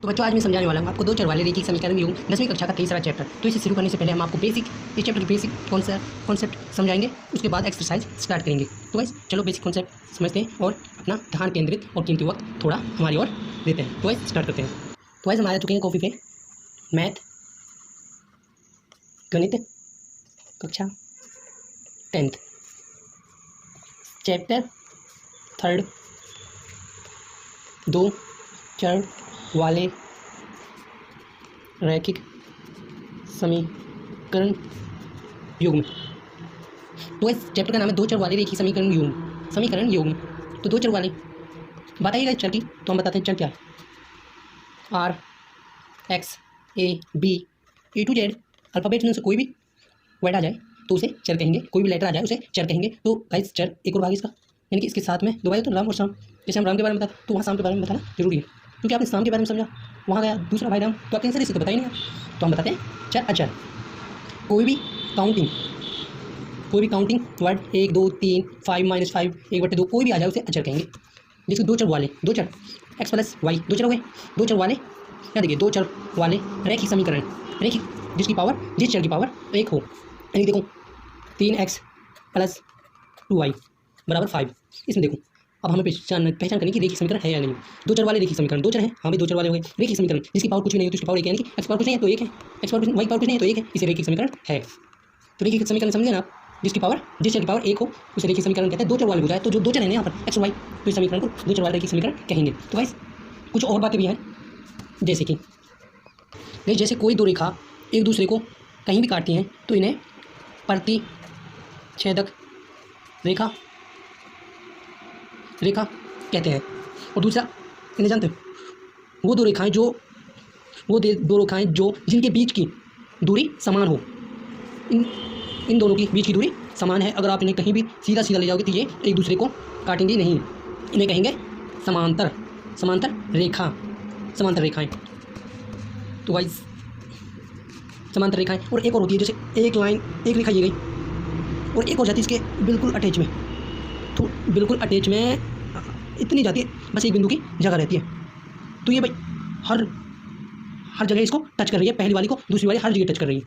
तो बच्चों आज मैं समझाने वाला हूँ आपको दो चर वाले रेखिक समीकरण योग 10वीं कक्षा का तीसरा चैप्टर। तो इसे शुरू करने से पहले हम आपको इस चैप्टर की बेसिक कॉन्सेप्ट समझाएंगे, उसके बाद एक्सरसाइज स्टार्ट करेंगे। तो गाइस चलो बेसिक कॉन्सेप्ट समझते हैं और अपना ध्यान केंद्रित और कीमती वक्त थोड़ा हमारी ओर देते हैं। तो गाइस स्टार्ट करते हैं। तो गाइस हम आ चुके हैं कॉपी पे मैथ गणित कक्षा 10th चैप्टर 3 दो चर वाले रैखिक समीकरण युग्म। तो इस चैप्टर का नाम है दो चर वाले रैखिक समीकरण युग्म। तो दो चर वाले बताइएगा चर की, तो हम बताते हैं चर क्या है। R X A B A to Z alphabet में से कोई भी वर्ड आ जाए तो उसे चर कहेंगे, कोई भी लेटर आ जाए उसे चर कहेंगे। तो गाइस चर एक और भाग इसका, यानी कि इसके साथ में दो भाई तो राम और शाम। जैसे हम राम के बारे में बताते तो वहाँ शाम के बारे में बताना जरूरी है, क्योंकि आपने शाम के बारे में समझा, वहाँ गया दूसरा भाई राम, तो आपके आंसर इसे तो पता ही नहीं है। तो हम बताते हैं चर अचर। कोई भी काउंटिंग वर्ड 1 2 3 5 -5 1/2 कोई भी आ जाए उसे अचर कहेंगे। जैसे दो चर वाले, दो चर x + y दो चर हो गए। दो चर वाले क्या देखिए, दो चर वाले रैखिक समीकरण, रैखिक जिस चर की पावर 1 हो, यानी देखो 3x + 2y = 5। इसमें देखो अब हमें पहचान करनी कि रेखिक समीकरण है या नहीं। दो चर वाले रेखिक समीकरण, दो चर हैं, हाँ भी दो चर वाले हो गए। रेखिक समीकरण जिसकी पावर कुछ भी नहीं है तो उसकी पावर 1 है, यानी कि x पावर कुछ नहीं है तो 1 है, x पावर y पावर कुछ नहीं है तो 1 है, इसे रेखिक समीकरण है। तो रेखिक समीकरण समझे ना आप, जिस चर की पावर 1 हो उसे रेखिक समीकरण कहते हैं। दो चर वाले हो जाए तो जो दो चर है यहाँ पर x और y, तो इस समीकरण को दो चर वाले रेखिक समीकरण कहेंगे। तो गाइस कुछ और बातें भी हैं, जैसे कोई दो रेखा एक दूसरे को कहीं भी काटती हैं तो इन्हें प्रतिच्छेदक रेखा कहते हैं। और दूसरा इन्हें जानते हो, वो दो रेखाएं जो जिनके बीच की दूरी समान हो, इन दोनों की बीच की दूरी समान है। अगर आप इन्हें कहीं भी सीधा ले जाओगे तो ये एक दूसरे को काटेंगे नहीं, इन्हें कहेंगे समांतर रेखाएं। तो गाइस समांतर रेखाएं। और एक और होती है, जैसे एक रेखा ये गई और एक और जाती है इसके बिल्कुल अटैच में, तो बिल्कुल अटैच में इतनी जाती है, बस एक बिंदु की जगह रहती है। तो ये भाई हर जगह इसको टच कर रही है, पहली वाली को दूसरी वाली हर जगह टच कर रही है।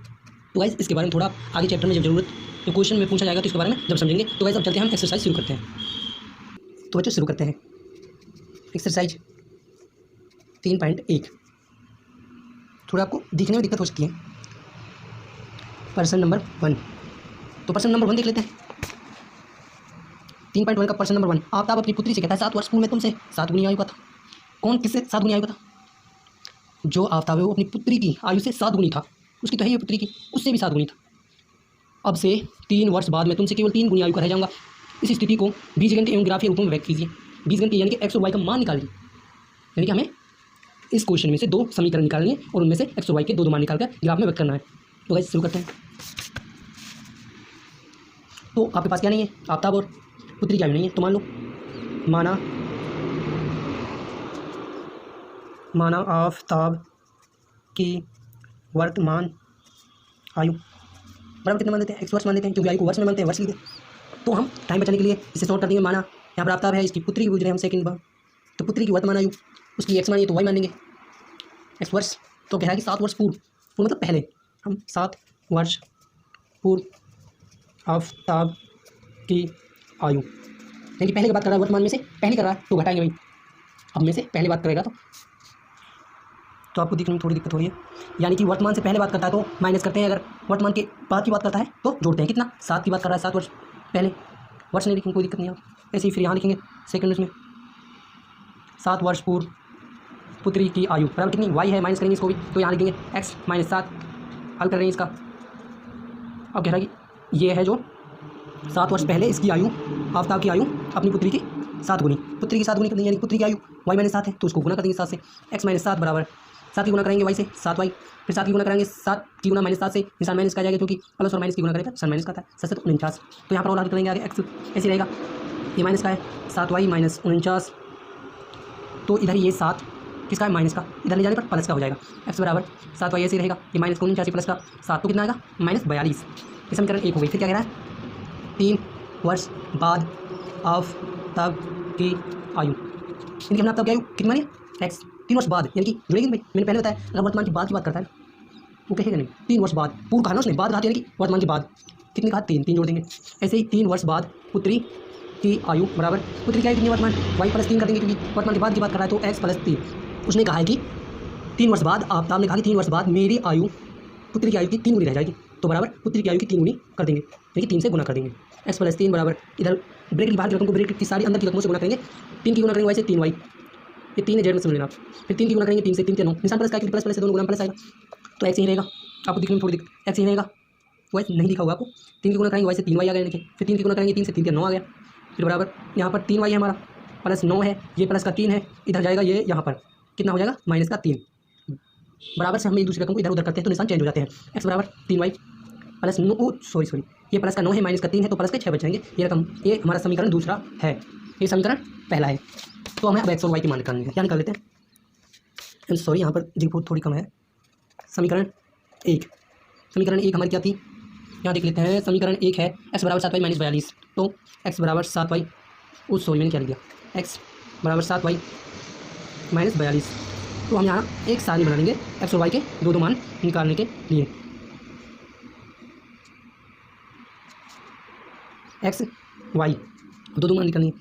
तो गाइस इसके बारे में थोड़ा आगे चैप्टर में जब जरूरत क्वेश्चन में पूछा जाएगा तो इसके बारे में जब समझेंगे। तो गाइस अब चलते हैं, हम एक्सरसाइज शुरू करते हैं। तो बच्चों शुरू करते हैं एक्सरसाइज 3.1। थोड़ा आपको दिखने में दिक्कत हो सकती है। पर्सन नंबर 1, तो पर्सन नंबर 1 देख लेते हैं। 3.1 का पर्सन नंबर 1। आफ्ताब अपनी पुत्री से कहता है 7 वर्ष पूर्व में तुमसे 7 गुनी आयु का था। कौन किससे 7 गुनी आयु का था? जो आफ्ताब है वो अपनी पुत्री की आयु से 7 गुनी था, उसकी तो है ही पुत्री की, उससे भी 7 गुनी था। अब से 3 वर्ष बाद मैं तुमसे केवल 3 गुनी आयु का रह जाऊंगा। इस स्थिति को बीजगणित एवं ग्राफीय रूपों में व्यक्त कीजिए। बीजगणित यानी कि x और y का मान निकालिए, यानी कि हमें इस क्वेश्चन में से दो समीकरण निकालनी है और उनमें से x और y के दो मान निकालकर ग्राफ में व्यक्त करना है। तो गाइस शुरू करते हैं। तो आपके पास क्या नहीं है, आफ्ताब और पुत्री की आयु नहीं है, तो मान लो माना आफ्ताब की वर्तमान आयु बराबर कितना मान लेते हैं, x वर्ष मान लेते हैं, क्योंकि आयु को वर्ष में मानते हैं, वर्ष लिखते हैं। तो हम टाइम बचाने के लिए इसे शॉर्ट कर देंगे। माना यहाँ पर आफ्ताब है, इसकी पुत्री की पूछ रहे हैं हम सेकंड बार, तो पुत्री की वर्तमान आयु उसकी x मानिए तो y मान लेंगे, x वर्ष। तो कह रहा है कि 7 वर्ष पूर्व मतलब पहले, हम 7 वर्ष पूर्व आफ्ताब की आयु, यानी कि पहले की बात कर रहा है, वर्तमान में से पहले कर रहा है तो घटाएंगे भाई, अब में से पहले बात करेगा तो आपको दिखने में थोड़ी दिक्कत हो रही है। यानी कि वर्तमान से पहले बात करता है तो माइनस करते हैं, अगर वर्तमान के बाद की बात करता है तो जोड़ते हैं। कितना 7 की बात कर रहा है, 7 वर्ष पहले, वर्ष नहीं लिखेंगे कोई दिक्कत नहीं है, ऐसे ही फिर यहाँ लिखेंगे सेकंड उसमें 7 वर्ष पूर्व पुत्री की आयु बराबर कितनी, y है, माइनस करेंगे इसको भी, तो यहाँ लिखेंगे x - 7 हल कर रहे हैं इसका। अब कह रहा है कि ये है जो 7 वर्ष पहले इसकी आयु, आफ्ताब की आयु अपनी पुत्री की 7 गुनी, पुत्री की 7 गुनी कर देंगे, यानी पुत्री की आयु y - 7 है तो उसको गुना कर देंगे 7 से। x - 7 बराबर 7 की गुना करेंगे y से 7y, फिर 7 की गुना करेंगे 7 की गुना -7 से, निशान माइनस का जाएगा क्योंकि प्लस और माइनस की गुना करेगा निशान माइनस का था, 7 - 49। तो यहाँ पर और हल करेंगे आगे x ऐसे रहेगा, ये माइनस का है 7y - 49, तो इधर ये 7 किसका है, माइनस का, इधर ले जाने पर प्लस का हो जाएगा। x बराबर 7y ऐसे रहेगा, ये माइनस 49 प्लस का 7 तो कितना आएगा -42। ये समीकरण 1 हो गई। फिर क्या कह रहा है, 3 वर्ष बाद आफ्ताब की आयु, इनकी हमने आफ्ताब की आयु कितनी मानी, x 3 वर्ष बाद, यानी कि जुड़ेगी भाई। मैंने पहले बताया अगर वर्तमान की बाद की बात करता है वो कहेगा नहीं। 3 वर्ष बाद, पूर्व कहा ना उसने, बाद कहा यानी कि वर्तमान के बाद कितने कहा 3 जोड़ देंगे। ऐसे ही 3 वर्ष बाद पुत्री की आयु बराबर, पुत्री की आयु कितनी वर्तमान, y + 3 कर देंगे क्योंकि वर्तमान के बाद की बात कर रहा है तो x + 3। उसने कहा है कि 3 वर्ष बाद, आफ्ताब ने कहा कि 3 वर्ष बाद मेरी आयु पुत्री की आयु की 3 गुनी रह जाएगी, तो बराबर पुत्री की आयु की 3 गुनी कर देंगे, यानी कि 3 से गुना कर देंगे। x + 3 बराबर, इधर ब्रैकेट की बाहर की रकम को ब्रैकेट की सारी अंदर की रकमों से गुना करेंगे। 3 की गुना करेंगे y से 3y, ये 3 है जेड में समझ लेना आप। फिर 3 की गुना करेंगे 3 से 3 के 9, निशान प्लस का, प्लस प्लस से दोनों गुना प्लस आएगा, तो x ही रहेगा। आपको दिखने में थोड़ी दिक्कत, x ही रहेगा, y नहीं लिखा हुआ आपको। 3 की गुना करेंगे y से 3y आ गया, देखिए। फिर 3 की गुना करेंगे 3 से 3 के 9 आ गया। फिर बराबर यहाँ पर 3y है हमारा, प्लस 9 है, ये प्लस का 3 है, इधर जाएगा ये यहाँ पर कितना हो जाएगा माइनस का 3। बराबर से हम एक दूसरी रकम को इधर उधर करते हैं तो निशान चेंज हो जाते हैं। x बराबर 3y प्लस 9, सॉरी ये प्लस का 9 है, माइनस का 3 है, तो प्लस के 6 बच जाएंगे। ये रकम, ये हमारा समीकरण दूसरा है, ये समीकरण पहला है। तो हमें अब x और y की मान निकालनी है। क्या निकाल लेते हैं, सॉरी यहाँ पर रिपोर्ट थोड़ी कम है। समीकरण 1 हमारी क्या थी, यहाँ देख लेते हैं। समीकरण 1 है x बराबर 7y - 42, तो x बराबर 7y, सॉरी मैंने क्या लिख दिया, x बराबर 7y - 42। तो हम यहाँ एक सारणी बना लेंगे x और y के दो मान निकालने के लिए। x y दो मान निकालनी है।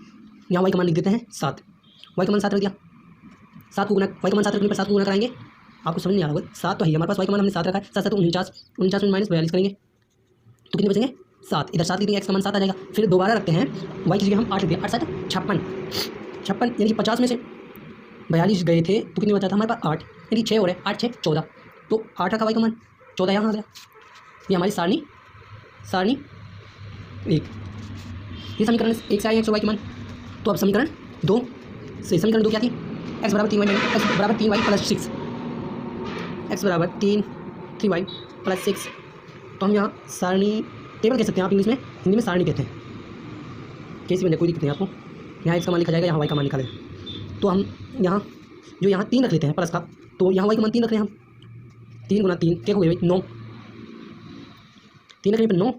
यहाँ y का मान लिख देते हैं 7, y का मान 7 रख दिया। 7 को गुना, y का मान 7 रखने पर 7 को गुना कराएंगे, आपको समझ नहीं आ रहा होगा। 7 तो है हमारे पास, y का मान हमने 7 रखा है, 7 7 49, 49 में -42 करेंगे तो कितने बचेंगे 7। इधर 7 लिखेंगे, x का मान 7 आ जाएगा। फिर दोबारा रखते हैं y की जगह हम 8 लिख दिया, 8 7 56, यानी कि 50 में से 42 गए थे तो कितने बचा था हमारे पास 8, यानी 6 और है, 8 6 14, तो 8 रखा y का मान, 14 यहाँ आ गया। ये हमारी सारणी 1, ये समीकरण 1 से आए x और y के मान। तो अब समीकरण 2 से, समीकरण 2 क्या थी, x बराबर 3y + 6, x बराबर 3y + 6। तो हम यहाँ सारणी टेबल कह सकते हैं आप इंग्लिश में, हिंदी में सारणी कहते हैं। कैसी बन जाए कोई दिक्कत नहीं आपको। यहाँ x का मान लिखा जाएगा, यहाँ y का मान लिखा जाएगा। तो हम यहाँ जो यहाँ 3 रख लेते हैं प्लस का, तो यहाँ y का मान 3 रख रहे हैं हम। 3 गुना 3 क्या हो गया भाई 9, 3 रखने पर 9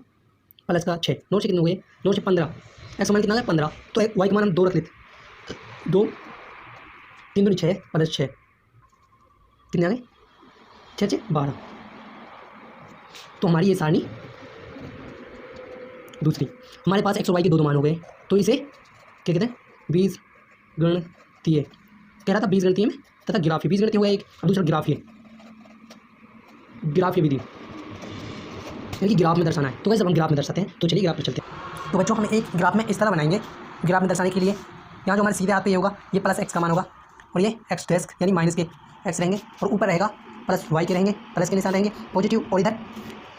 प्लस का 6, 9 से कितने हो गए, 9 से 15, x का मान कितना है 15। तो y का मान हम 2 रख लेते, 2 3 दूनी 6 प्लस 6 कितने आ गए 6 6 12। तो हमारी ये सारणी दूसरी। हमारे पास x और y के दो मान हो गए, तो इसे क्या कहते हैं, बीजगणितीय कह रहा था, बीजगणितीय में तथा ग्राफीय। बीजगणितीय हो गया एक, और दूसरा ग्राफीय, ग्राफीय विधि, यानी कि ग्राफ में दर्शाना है। तो वैसे हम ग्राफ में दर्शाते हैं, तो चलिए ग्राफ में चलते हैं। तो बच्चों हम एक ग्राफ में इस तरह बनाएंगे, ग्राफ में दर्शाने के लिए यहाँ जो हमारे सीधे हाथ पे ये होगा, ये प्लस x का मान होगा, और ये x डेस्क यानी माइनस के x रहेंगे, और ऊपर रहेगा प्लस y के रहेंगे, प्लस के निशान रहेंगे पॉजिटिव, और इधर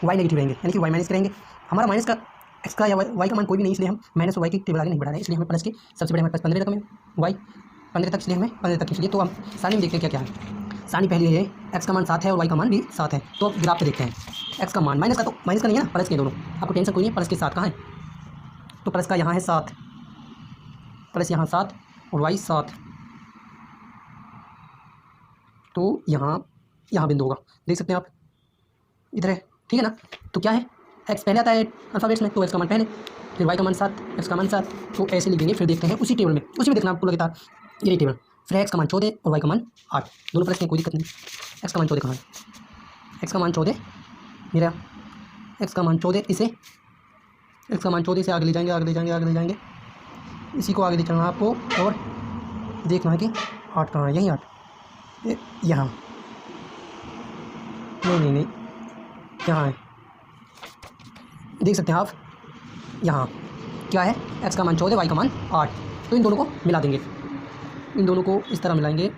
y नेगेटिव रहेंगे, यानी कि y माइनस के रहेंगे। हमारा माइनस का x का या y का मान कोई भी नहीं, इसलिए हम माइनस और y की टेबल आगे नहीं बढ़ा रहे हैं, इसलिए हमें प्लस के सबसे बड़े हमारे पास 15 तक में y 15 तक, इसलिए हमें 15 तक। इसलिए तो हम सारणी में देखते हैं क्या क्या है। सारणी पहली है x का मान 7 है और y का मान भी 7 है। तो अब ग्राफ पे देखते हैं x का मान, माइनस का तो माइनस का नहीं है ना, प्लस के दोनों, आपको टेंशन कोई नहीं है। प्लस के 7 कहाँ है, तो प्लस का यहाँ है 7, प्लस यहाँ 7 और y 7, तो यहाँ बिंदु होगा, देख सकते हैं आप, इधर है, ठीक है ना। तो क्या है, x पहले आता है अल्फ़ाबेट्स में, तो x का मान पहले, फिर y का मान 7, x का मान 7, तो ऐसे लिख देंगे। फिर देखते हैं उसी टेबल में, उसी में देखना आपको लगातार, ये टेबल। फिर x का मान 14 और y का मान 8, दोनों प्लस के कोई दिक्कत नहीं। x का मान 14 कहाँ है, x का मान 14 मेरा, x का मान 14, इसे x का मान 14 से आगे ले जाएंगे, आगे ले जाएंगे, आगे ले जाएंगे, इसी को आगे ले चलना आपको, और देखना है कि 8 कहाँ है, यहीं 8, यहाँ नहीं यहाँ है, देख सकते हैं आप, यहाँ क्या है, x का मान 14, y का मान 8। तो इन दोनों को मिला देंगे, इन दोनों को इस तरह मिलाएंगे।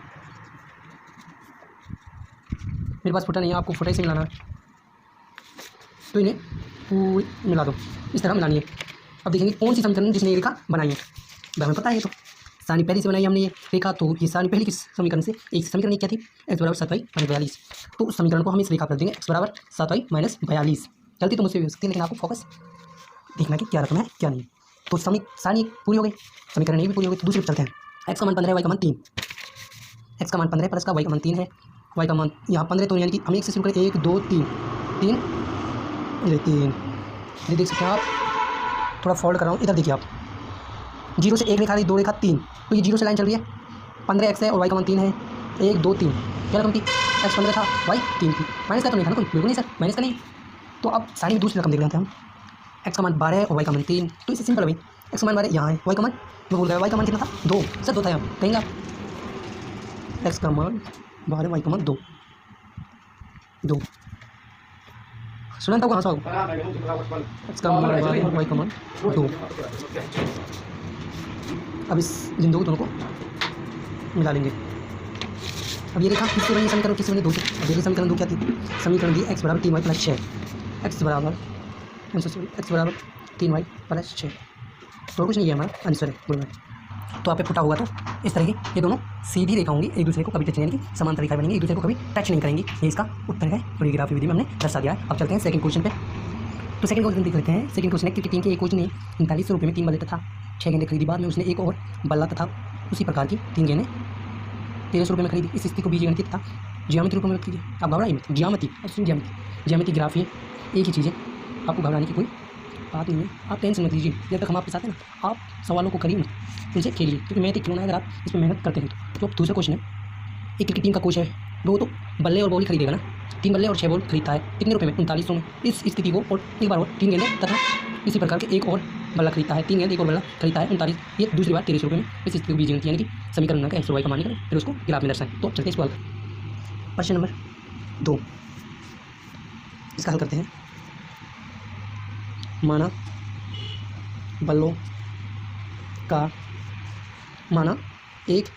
मेरे पास फुटा नहीं है, आपको फुटाई से मिलाना है, तो इन्हें पूरी मिला दो, इस तरह मिलानी है। अब देखेंगे कौन सी समीकरण जिसने ये रेखा बनाई है, हमें पता है। तो सारणी पहली से बनाई हमने ये रेखा, तो ये सारणी पहली किस समीकरण से, एक समीकरण क्या थी, x बराबर 7y - 42। तो उस समीकरण को हम इस रेखा कर देंगे, x बराबर 7y - 42। गलती तो मुझसे भी हो सकती है, लेकिन आपको फोकस देखना कि क्या रकम है क्या नहीं। तो सारणी पूरी हो गई, समीकरण ये भी पूरी हो गई। तो दूसरे पर चलते हैं। x का मान 15 है, y का मान 3, x का मान 15 प्लस का y का मान 3 है, y का मान यहाँ 15, तो यानी कि हम एक से शुरू करें, 1 2 3 3, ये देख सकते हैं आप, थोड़ा फोल्ड कर रहा हूँ, इधर देखिए आप, 0 से 1 रेखा, 2 रेखा 3, तो ये 0 से लाइन चल रही है, 15x है और y का मान 3 है, 1 2 3 क्या रकम थी? एक्स 15 था, वाई 3 थी। माइनस का तो नहीं था ना कोई? बिल्कुल नहीं सर, माइनस का नहीं। तो अब साइड में दूसरी रकम देख रहे थे हम, एक्स का मान 12 है और वाई का मान 3। तो इससे सिंपल है भाई, एक्स का मान 12 यहाँ है, वाई का मान मैं बोल रहा है, वाई का मान कितना था? 2 सर, 2 था यहाँ, कहेंगे आप एक्स का मान 12 वाई का मान 2 2 सुना था कहाँ से एक्स का मान 12 वाई का मान 2। अब इस इन दोनों को मिला लेंगे। अब ये देखा किससे बनी समीकरण, किससे बनी? 2 से। अब ये समीकरण 2 क्या थी? समीकरण दी एक्स बराबर 3 वाई प्लस 6, एक्स बराबर 3 वाई प्लस 6। तो कुछ नहीं है, हमारा आंसर है बोल में। तो आप पे फुटा हुआ तो इस तरह की ये दोनों सीधी रेखा होंगी, एक दूसरे को कभी टच नहीं, यानी कि समांतर रेखा बनेंगी, एक दूसरे को कभी टच नहीं करेंगी। ये इसका उत्तर है और ये ग्राफी विधि में हमने दर्शा दिया है। अब चलते हैं सेकंड क्वेश्चन पे। तो सेकंड क्वेश्चन देख लेते हैं। सेकंड क्वेश्चन है, क्योंकि टीम के एक कोच ने 3900 रुपये में 3 बल्ले तथा 6 गेंदें खरीदी, बाद में उसने एक और बल्ला तथा उसी प्रकार की 3 गेंदें 1300 रुपये में खरीदी। इस स्थिति को बीजगणित तथा ज्यामिति रूप में व्यक्त कीजिए। आप घबराइए मत, ज्यामिति ग्राफी है, एक ही चीज़ है, आपको घबराने की कोई बात नहीं है। आप टेंशन मत लीजिए, जब तक हम आपके साथ हैं ना, आप सवालों को करिए मत, उनसे खेलिए, क्योंकि मैथ क्यों ना, अगर आप इस पर मेहनत करते हैं तो अब दूसरा क्वेश्चन है, एक क्रिकेट टीम का कोच है, वो तो बल्ले और बॉल ही खरीदेगा ना, 3 बल्ले और 6 बॉल खरीदता है, कितने रुपये में? 3900 में। इस स्थिति को और एक बार और 3 गेंदें तथा इसी प्रकार के एक और बल्ला खरीदता है, 3 गेंद एक और बल्ला खरीदता है 39, ये दूसरी बार 1300 रुपये में। इस स्थिति को बीजगणित यानी कि समीकरण का एक्स और वाई का मान करें, फिर उसको ग्राफ में दर्शाएं। तो चलते हैं इसको हल। प्रश्न नंबर 2, इसका हल करते हैं। माना बल्लों का माना एक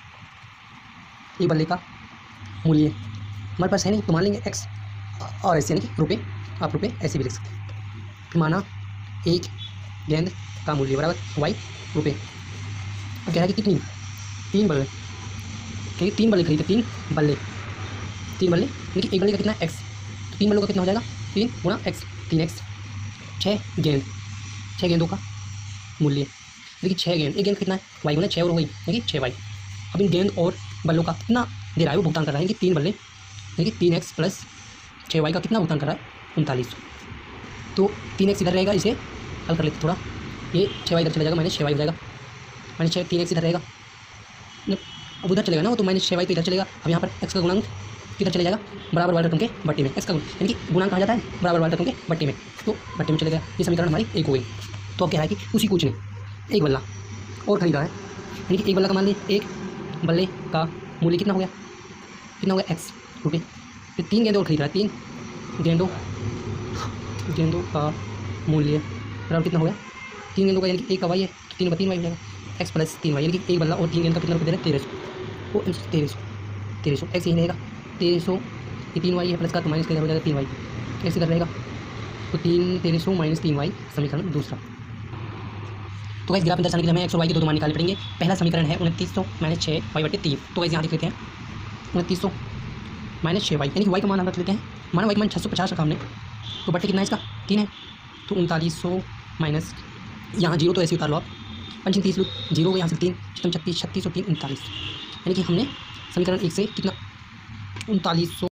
बल्ले का मूल्य हमारे पास है नहीं, तो मान लेंगे एक्स और ऐसे, यानी कि रुपये, आप रुपये ऐसे भी लिख सकते हैं। फिर माना एक गेंद का मूल्य बराबर वाई रुपये। अब कह रहा है कि कितनी? 3 बल्ले, कहिए 3 बल्ले खरीदे, 3 बल्ले यानी कि एक बल्ले का कितना? एक्स। तो 3 बल्लों का कितना हो जाएगा? 3 गुणा एक्स, 3x। 6 गेंदों का मूल्य, देखिए 6 गेंद, एक गेंद कितना है? वाई गुना 6 और वही, यानी कि 6 वाई। अब इन गेंद और बल्लों का कितना दे रहा है वो भुगतान कर रहा है, कि 3 बल्ले यानी कि 3x प्लस 6 वाई का कितना भुगतान कर रहा है? 3900। तो 3x इधर रहेगा, इसे हल कर लेते थोड़ा, ये 6 वाई इधर चला जाएगा, -6 वाई हो जाएगा, -6, 3x इधर रहेगा, अब उधर चलेगा ना वो, तो -6 वाई तो इधर चलेगा। अब यहाँ पर x का गुणांक किधर चले जाएगा? बराबर वाले रकम के बट्टे में, x का यानी कि गुणांक कहा जाता है बराबर वाले रकम के बट्टे में, तो बट्टे में चलेगा। ये समीकरण हमारी एक हो गई। तो अब क्या है कि उसी कोच ने एक बल्ला और खरीदा है, यानी कि एक बल्ला का मान लीजिए, एक बल्ले का मूल्य कितना हो गया? एक्स रुपये। फिर 3 गेंदों और खरीद रहा है, 3 गेंदों का मूल्य बराबर कितना हो गया? 3 गेंदों का यानी कि एक का वाई है, तो 3 का 3 वाई हो जाएगा, एक्स प्लस 3 वाई, यानी कि एक बल्ला और 3 गेंद का कितना रुपये दे रहे हैं? 1300। वो 1300 एक्स यही रहेगा, 1300 ये 3 वाई है, प्लस का तो माइनस का इधर हो जाएगा 3 वाई, एक्स इधर रहेगा, तो 1300 माइनस 3 वाई समीकरण दूसरा। तो गाइस ग्राफ में दर्शाने के लिए हमें एक्स और वाई के दो मान निकालने पड़ेंगे। पहला समीकरण है 2900 माइनस 6 वाई बटे 3। तो गाइस यहाँ देख लेते हैं 2900 माइनस 6 वाई, यानी कि वाई का मान हम रख लेते हैं, माना वाई का मान 650 रखा हमने, तो बटे कितना है इसका? 3 है, तो 3900 माइनस यहाँ 0 तो ऐसे उतार लो आप, 5 30 लो 0, यहाँ से 3 36 36 और 3 39, यानी कि हमने समीकरण 1 से कितना 3900